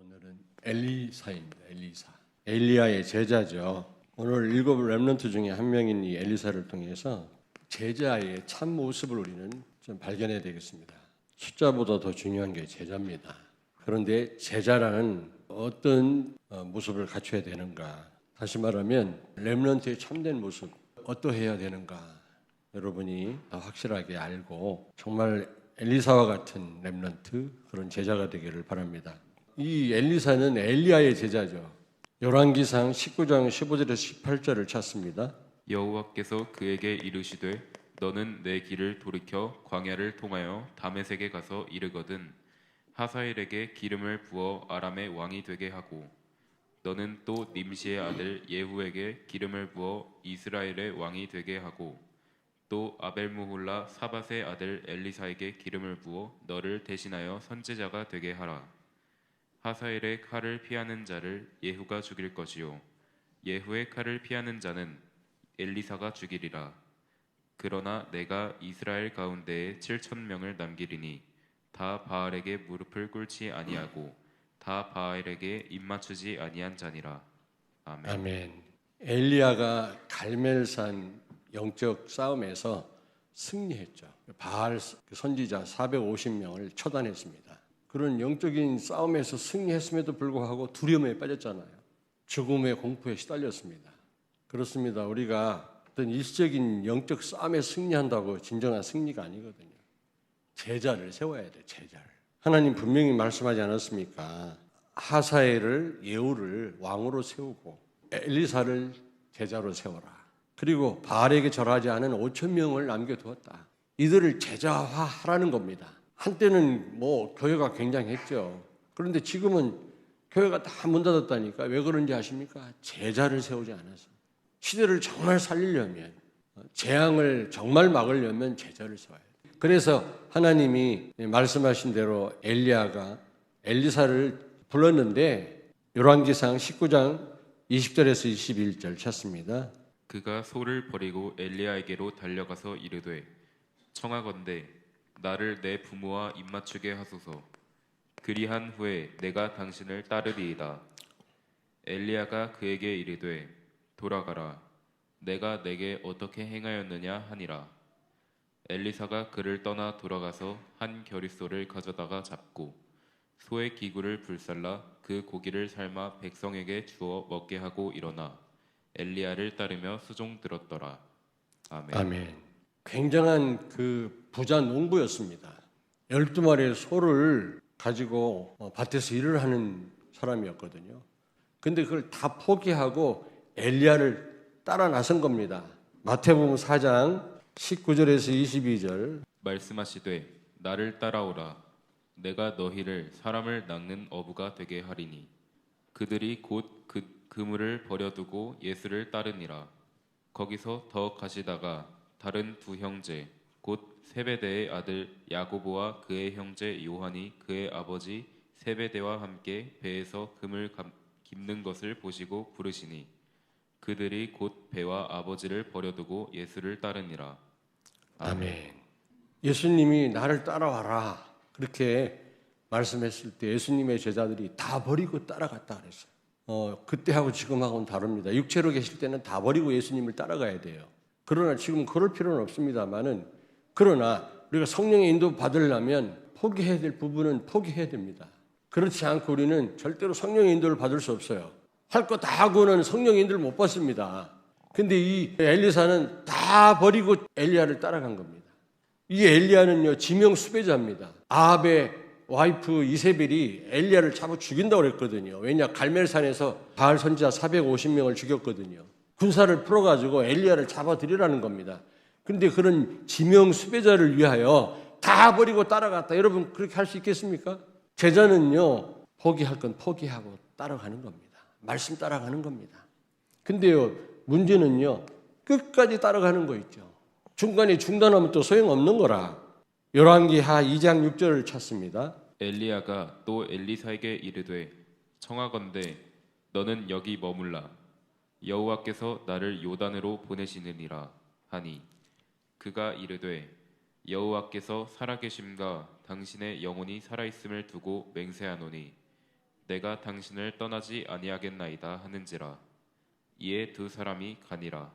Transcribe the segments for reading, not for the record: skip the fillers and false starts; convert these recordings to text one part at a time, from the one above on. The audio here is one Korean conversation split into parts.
오늘은 엘리사입니다. 엘리사. 엘리야의 제자죠. 오늘 7 렘넌트 중에 한 명인 이 엘리사를 통해서 제자의 참 모습을 우리는 좀 발견해야 되겠습니다. 숫자보다 더 중요한 게 제자입니다. 그런데 제자라는 어떤 모습을 갖춰야 되는가? 다시 말하면 렘넌트의 참된 모습 어떠해야 되는가? 여러분이 더 확실하게 알고 정말 엘리사와 같은 렘넌트 그런 제자가 되기를 바랍니다. 이 엘리사는 엘리야의 제자죠. 열왕기상 19장 15절에서 18절을 찾습니다. 여호와께서 그에게 이르시되 너는 내 길을 돌이켜 광야를 통하여 다메섹에 가서 이르거든 하사엘에게 기름을 부어 아람의 왕이 되게 하고 너는 또 님시의 아들 예후에게 기름을 부어 이스라엘의 왕이 되게 하고 또 아벨무홀라 사밧의 아들 엘리사에게 기름을 부어 너를 대신하여 선지자가 되게 하라. 하사엘의 칼을 피하는 자를 예후가 죽일 것이요 예후의 칼을 피하는 자는 엘리사가 죽이리라. 그러나 내가 이스라엘 가운데에 7,000명을 남기리니 다 바알에게 무릎을 꿇지 아니하고 다 바알에게 입맞추지 아니한 자니라. 아멘. 아멘. 엘리야가 갈멜산 영적 싸움에서 승리했죠. 바알 선지자 450명을 처단했습니다. 그런 영적인 싸움에서 승리했음에도 불구하고 두려움에 빠졌잖아요. 죽음의 공포에 시달렸습니다. 그렇습니다. 우리가 어떤 일시적인 영적 싸움에 승리한다고 진정한 승리가 아니거든요. 제자를 세워야 돼요. 제자를. 하나님 분명히 말씀하지 않았습니까? 하사엘을 예후를 왕으로 세우고 엘리사를 제자로 세워라. 그리고 바알에게 절하지 않은 5,000명을 남겨두었다. 이들을 제자화하라는 겁니다. 한때는 교회가 굉장했죠. 그런데 지금은 교회가 다 문 닫았다니까. 왜 그런지 아십니까? 제자를 세우지 않아서. 시대를 정말 살리려면, 재앙을 정말 막으려면 제자를 세워야 돼요. 그래서 하나님이 말씀하신 대로 엘리야가 엘리사를 불렀는데 열왕기상 19장 20절에서 21절 찾습니다. 그가 소를 버리고 엘리야에게로 달려가서 이르되 청하건대 나를 내 부모와 입맞추게 하소서. 그리한 후에 내가 당신을 따르리이다. 엘리야가 그에게 이르되 돌아가라. 내가 내게 어떻게 행하였느냐 하니라. 엘리사가 그를 떠나 돌아가서 한 겨릿소를 가져다가 잡고 소의 기구를 불살라 그 고기를 삶아 백성에게 주어 먹게 하고 일어나 엘리야를 따르며 수종들었더라. 아멘. 아멘. 굉장한 그 부자 농부였습니다. 12마리의 소를 가지고 밭에서 일을 하는 사람이었거든요. 근데 그걸 다 포기하고 엘리야를 따라 나선 겁니다. 마태복음 4장 19절에서 22절 말씀하시되 나를 따라오라. 내가 너희를 사람을 낚는 어부가 되게 하리니 그들이 곧 그물을 버려두고 예수를 따르니라. 거기서 더 가시다가 다른 두 형제 곧 세베대의 아들 야고보와 그의 형제 요한이 그의 아버지 세베대와 함께 배에서 금을 깁는 것을 보시고 부르시니 그들이 곧 배와 아버지를 버려두고 예수를 따르니라. 아멘. 예수님이 나를 따라와라 그렇게 말씀했을 때 예수님의 제자들이 다 버리고 따라갔다 그랬어요. 그때하고 지금하고는 다릅니다. 육체로 계실 때는 다 버리고 예수님을 따라가야 돼요. 그러나 지금 그럴 필요는 없습니다만은 그러나 우리가 성령의 인도 받으려면 포기해야 될 부분은 포기해야 됩니다. 그렇지 않고 우리는 절대로 성령의 인도를 받을 수 없어요. 할 거 다 하고는 성령의 인도를 못 받습니다. 근데 이 엘리사는 다 버리고 엘리야를 따라간 겁니다. 이 엘리야는요 지명 수배자입니다. 아합의 와이프 이세벨이 엘리야를 잡아 죽인다고 그랬거든요. 왜냐 갈멜산에서 바알 선지자 450명을 죽였거든요. 군사를 풀어가지고 엘리야를 잡아들이라는 겁니다. 근데 그런 지명 수배자를 위하여 다 버리고 따라갔다. 여러분 그렇게 할 수 있겠습니까? 제자는요 포기할 건 포기하고 따라가는 겁니다. 말씀 따라가는 겁니다. 근데요 문제는요 끝까지 따라가는 거 있죠. 중간에 중단하면 또 소용없는 거라. 열왕기하 2장 6절을 찾습니다. 엘리야가 또 엘리사에게 이르되 청하건대 너는 여기 머물라. 여호와께서 나를 요단으로 보내시느니라 하니 그가 이르되 여호와께서 살아계심과 당신의 영혼이 살아있음을 두고 맹세하노니 내가 당신을 떠나지 아니하겠나이다 하는지라. 이에 두 사람이 가니라.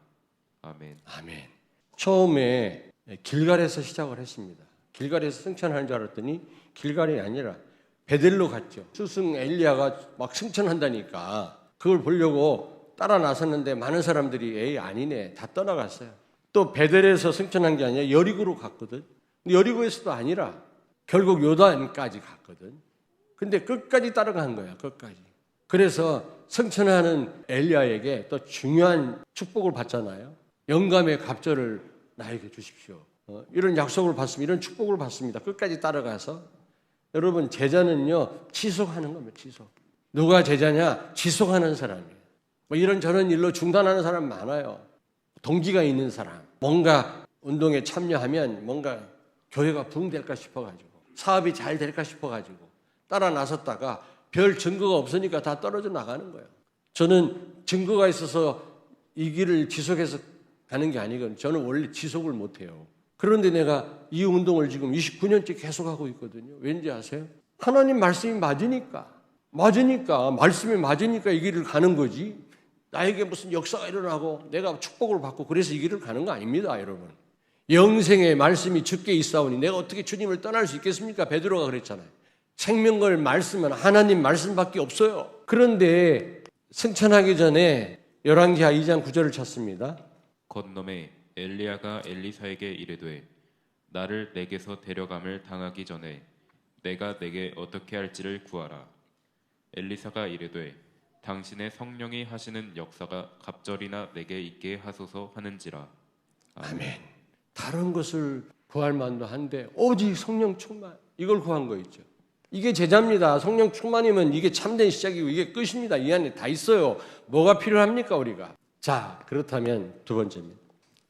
아멘. 아멘. 처음에 길갈에서 시작을 했습니다. 길갈에서 승천하는 줄 알았더니 길갈이 아니라 베델로 갔죠. 스승 엘리야가 막 승천한다니까 그걸 보려고 따라 나섰는데 많은 사람들이 에이 아니네 다 떠나갔어요. 또 베델에서 승천한 게 아니라 여리고로 갔거든. 근데 여리고에서도 아니라 결국 요단까지 갔거든. 근데 끝까지 따라간 거야. 끝까지. 그래서 승천하는 엘리야에게 또 중요한 축복을 받잖아요. 영감의 갑절을 나에게 주십시오. 이런 약속을 받습니다. 이런 축복을 받습니다. 끝까지 따라가서. 여러분 제자는요 지속하는 겁니다. 지속. 누가 제자냐? 지속하는 사람이에요. 뭐 이런저런 일로 중단하는 사람 많아요. 동기가 있는 사람. 뭔가 운동에 참여하면 뭔가 교회가 부흥될까 싶어가지고 사업이 잘 될까 싶어가지고 따라 나섰다가 별 증거가 없으니까 다 떨어져 나가는 거예요. 저는 증거가 있어서 이 길을 지속해서 가는 게 아니거든요. 저는 원래 지속을 못해요. 그런데 내가 이 운동을 지금 29년째 계속하고 있거든요. 왠지 아세요? 하나님 말씀이 맞으니까 말씀이 맞으니까 이 길을 가는 거지. 나에게 무슨 역사가 일어나고 내가 축복을 받고 그래서 이 길을 가는 거 아닙니다, 여러분. 영생의 말씀이 주께 있사오니 내가 어떻게 주님을 떠날 수 있겠습니까? 베드로가 그랬잖아요. 생명걸 말씀은 하나님 말씀밖에 없어요. 그런데 승천하기 전에 열왕기하 2장 9절을 찾습니다. 건너매 엘리야가 엘리사에게 이르되 나를 내게서 데려감을 당하기 전에 내가 내게 어떻게 할지를 구하라. 엘리사가 이르되 당신의 성령이 하시는 역사가 갑절이나 내게 있게 하소서 하는지라. 아멘. 다른 것을 구할 만도 한데 오직 성령 충만 이걸 구한 거 있죠. 이게 제자입니다. 성령 충만이면 이게 참된 시작이고 이게 끝입니다. 이 안에 다 있어요. 뭐가 필요합니까 우리가? 자, 그렇다면 두 번째입니다.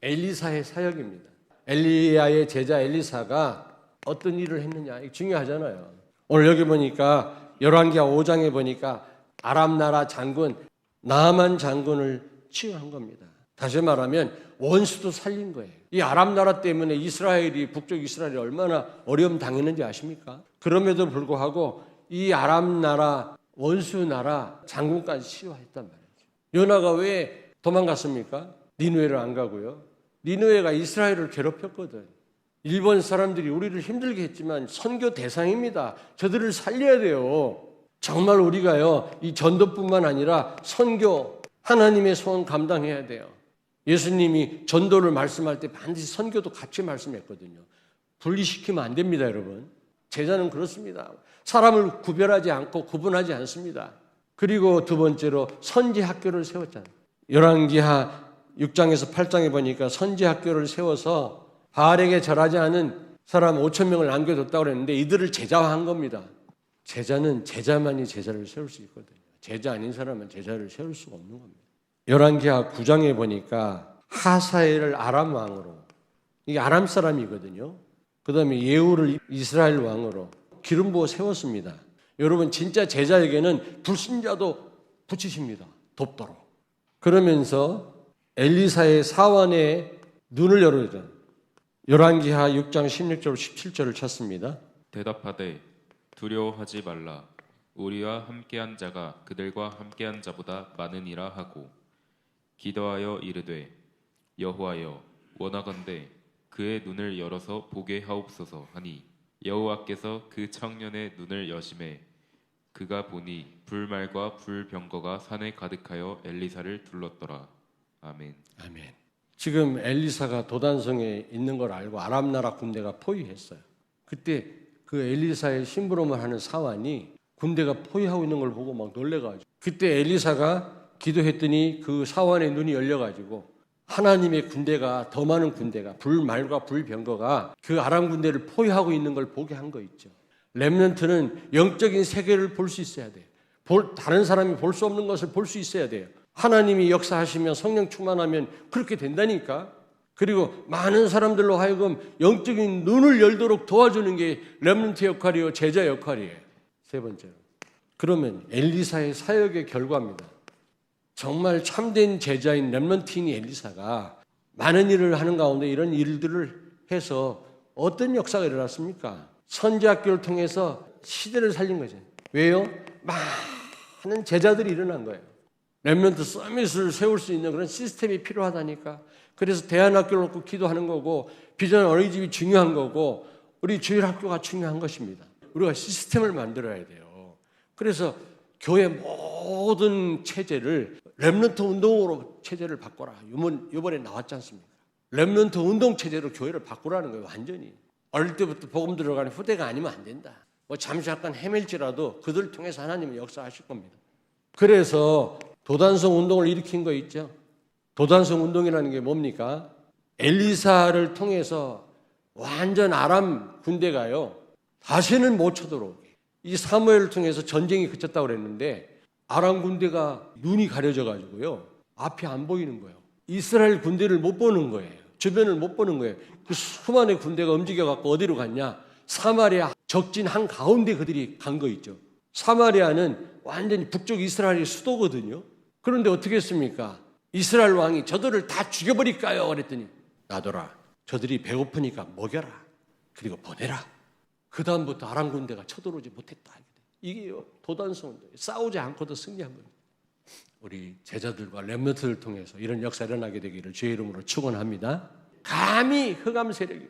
엘리사의 사역입니다. 엘리야의 제자 엘리사가 어떤 일을 했느냐 이거 중요하잖아요. 오늘 여기 보니까 열왕기하 5장에 보니까 아람 나라 장군 나아만 장군을 치유한 겁니다. 다시 말하면 원수도 살린 거예요. 이 아람 나라 때문에 이스라엘이 북쪽 이스라엘이 얼마나 어려움 당했는지 아십니까? 그럼에도 불구하고 이 아람 나라 원수 나라 장군까지 치유했단 말이죠. 요나가 왜 도망갔습니까? 니느웨를 안 가고요. 니느웨가 이스라엘을 괴롭혔거든. 일본 사람들이 우리를 힘들게 했지만 선교 대상입니다. 저들을 살려야 돼요. 정말 우리가요 이 전도뿐만 아니라 선교 하나님의 소원 감당해야 돼요. 예수님이 전도를 말씀할 때 반드시 선교도 같이 말씀했거든요. 분리시키면 안 됩니다, 여러분. 제자는 그렇습니다. 사람을 구별하지 않고 구분하지 않습니다. 그리고 두 번째로 선지 학교를 세웠잖아요. 열왕기하 6장에서 8장에 보니까 선지 학교를 세워서 바알에게 절하지 않은 사람 5,000명을 남겨뒀다고 그랬는데 이들을 제자화한 겁니다. 제자는 제자만이 제자를 세울 수 있거든요. 제자 아닌 사람은 제자를 세울 수가 없는 겁니다. 열왕기하 9장에 보니까 하사엘을 아람 왕으로, 이게 아람 사람이거든요. 그 다음에 예후를 이스라엘 왕으로 기름 부어 세웠습니다. 여러분 진짜 제자에게는 불신자도 붙이십니다. 돕도록. 그러면서 엘리사의 사환의 눈을 열어줘. 열왕기하 6장 16절 17절을 찾습니다. 대답하되 두려워하지 말라. 우리와 함께한 자가 그들과 함께한 자보다 많으니라 하고 기도하여 이르되 여호와여 원하건대 그의 눈을 열어서 보게 하옵소서 하니 여호와께서 그 청년의 눈을 여심해 그가 보니 불말과 불병거가 산에 가득하여 엘리사를 둘렀더라. 아멘. 아멘. 지금 엘리사가 도단성에 있는 걸 알고 아람 나라 군대가 포위했어요. 그때 그 엘리사의 심부름을 하는 사환이 군대가 포위하고 있는 걸 보고 막 놀래가지고 그때 엘리사가 기도했더니 그 사환의 눈이 열려가지고 하나님의 군대가 더 많은 군대가 불말과 불병거가 그 아람 군대를 포위하고 있는 걸 보게 한 거 있죠. 렘넌트는 영적인 세계를 볼 수 있어야 돼요. 다른 사람이 볼 수 없는 것을 볼 수 있어야 돼요. 하나님이 역사하시면 성령 충만하면 그렇게 된다니까. 그리고 많은 사람들로 하여금 영적인 눈을 열도록 도와주는 게 렘넌트 역할이요 제자 역할이에요. 세 번째로 그러면 엘리사의 사역의 결과입니다. 정말 참된 제자인 렘넌트인 엘리사가 많은 일을 하는 가운데 이런 일들을 해서 어떤 역사가 일어났습니까? 선지학교를 통해서 시대를 살린 거죠. 왜요? 많은 제자들이 일어난 거예요. 렘넌트 서밋을 세울 수 있는 그런 시스템이 필요하다니까. 그래서 대안학교를 놓고 기도하는 거고, 비전 어린이집이 중요한 거고, 우리 주일학교가 중요한 것입니다. 우리가 시스템을 만들어야 돼요. 그래서 교회 모든 체제를 렘넌트 운동으로 체제를 바꿔라. 이번에 나왔지 않습니까? 렘넌트 운동 체제로 교회를 바꾸라는 거예요. 완전히. 어릴 때부터 복음 들어가는 후대가 아니면 안 된다. 뭐 잠시 약간 헤맬지라도 그들 통해서 하나님은 역사하실 겁니다. 그래서 도단성 운동을 일으킨 거 있죠. 도단성 운동이라는 게 뭡니까? 엘리사를 통해서 완전 아람 군대가요, 다시는 못 쳐들어오게. 이 사무엘을 통해서 전쟁이 그쳤다고 그랬는데 아람 군대가 눈이 가려져 가지고요, 앞이 안 보이는 거예요. 이스라엘 군대를 못 보는 거예요. 주변을 못 보는 거예요. 그 수많은 군대가 움직여 갖고 어디로 갔냐? 사마리아 적진 한 가운데 그들이 간 거 있죠. 사마리아는 완전히 북쪽 이스라엘의 수도거든요. 그런데 어떻게 했습니까? 이스라엘 왕이 저들을 다 죽여버릴까요? 그랬더니 놔둬라. 저들이 배고프니까 먹여라. 그리고 보내라. 그 다음부터 아람 군대가 쳐들어오지 못했다. 이게요, 도단성 운동. 싸우지 않고도 승리한 겁니다. 우리 제자들과 렘넌트를 통해서 이런 역사 일어나게 되기를 주의 이름으로 축원합니다. 감히 흑암 세력이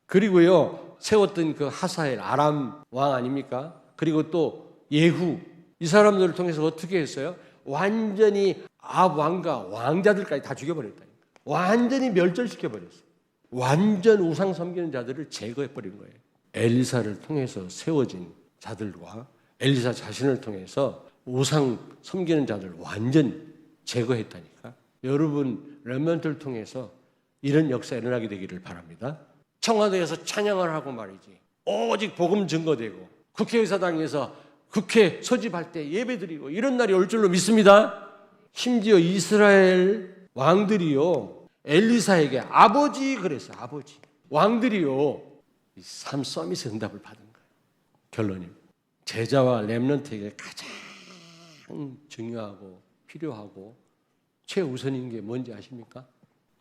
그리고요 세웠던 그 하사엘 아람 왕 아닙니까? 그리고 또 예후, 이 사람들을 통해서 어떻게 했어요? 완전히 아합 왕과 왕자들까지 다 죽여버렸다니까. 완전히 멸절시켜버렸어요. 완전 우상 섬기는 자들을 제거해버린 거예요. 엘리사를 통해서 세워진 자들과 엘리사 자신을 통해서 우상 섬기는 자들 완전 제거했다니까. 여러분 렘넌트를 통해서 이런 역사 일어나게 되기를 바랍니다. 청와대에서 찬양을 하고 말이지, 오직 복음 증거되고 국회의사당에서 국회 소집할 때 예배드리고 이런 날이 올 줄로 믿습니다. 심지어 이스라엘 왕들이요, 엘리사에게 아버지 그랬어요. 아버지. 왕들이요, 이 삶 서밋의 응답을 받은 거예요. 결론입니다. 제자와 렘넌트에게 가장 중요하고 필요하고 최우선인 게 뭔지 아십니까?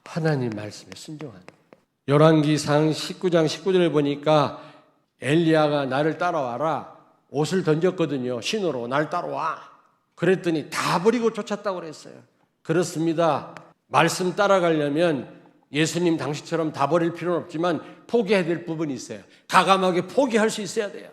하나님 말씀에 순종하는 거예요. 열왕기상 19장 19절에 보니까 엘리야가 나를 따라와라, 옷을 던졌거든요. 신으로 날 따라와. 그랬더니 다 버리고 쫓았다고 그랬어요. 그렇습니다. 말씀 따라가려면 예수님 당시처럼 다 버릴 필요는 없지만 포기해야 될 부분이 있어요. 과감하게 포기할 수 있어야 돼요.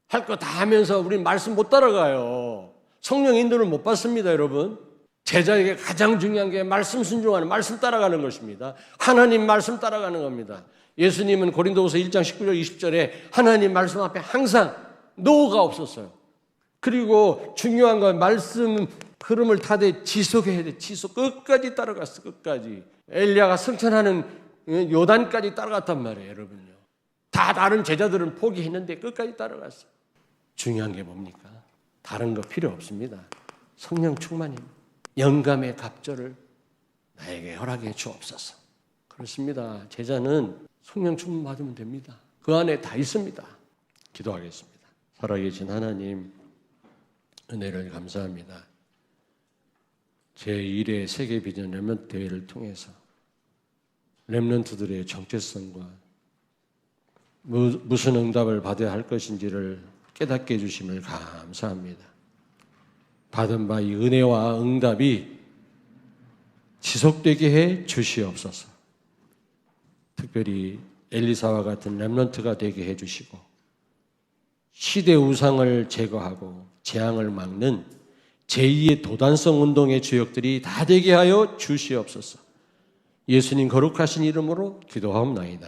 할 거 다 하면서 우린 말씀 못 따라가요. 성령 인도를 못 받습니다, 여러분. 제자에게 가장 중요한 게 말씀 순종하는, 말씀 따라가는 것입니다. 하나님 말씀 따라가는 겁니다. 예수님은 고린도후서 1장 19절 20절에 하나님 말씀 앞에 항상 노가 없었어요. 그리고 중요한 건 말씀 흐름을 타되 지속해야 돼. 지속. 끝까지 따라갔어. 끝까지. 엘리야가 승천하는 요단까지 따라갔단 말이에요, 여러분요. 다 다른 제자들은 포기했는데 끝까지 따라갔어요. 중요한 게 뭡니까? 다른 거 필요 없습니다. 성령 충만입니다. 영감의 갑절을 나에게 허락해 주옵소서. 그렇습니다. 제자는 성령 충만 받으면 됩니다. 그 안에 다 있습니다. 기도하겠습니다. 살아계신 하나님, 은혜를 감사합니다. 제1회 세계 비전 렘넌트 대회를 통해서 렘넌트들의 정체성과 무슨 응답을 받아야 할 것인지를 깨닫게 해주심을 감사합니다. 받은 바 이 은혜와 응답이 지속되게 해 주시옵소서. 특별히 엘리사와 같은 렘넌트가 되게 해 주시고 시대 우상을 제거하고 재앙을 막는 제2의 도단성 운동의 주역들이 다 되게 하여 주시옵소서. 예수님 거룩하신 이름으로 기도하옵나이다.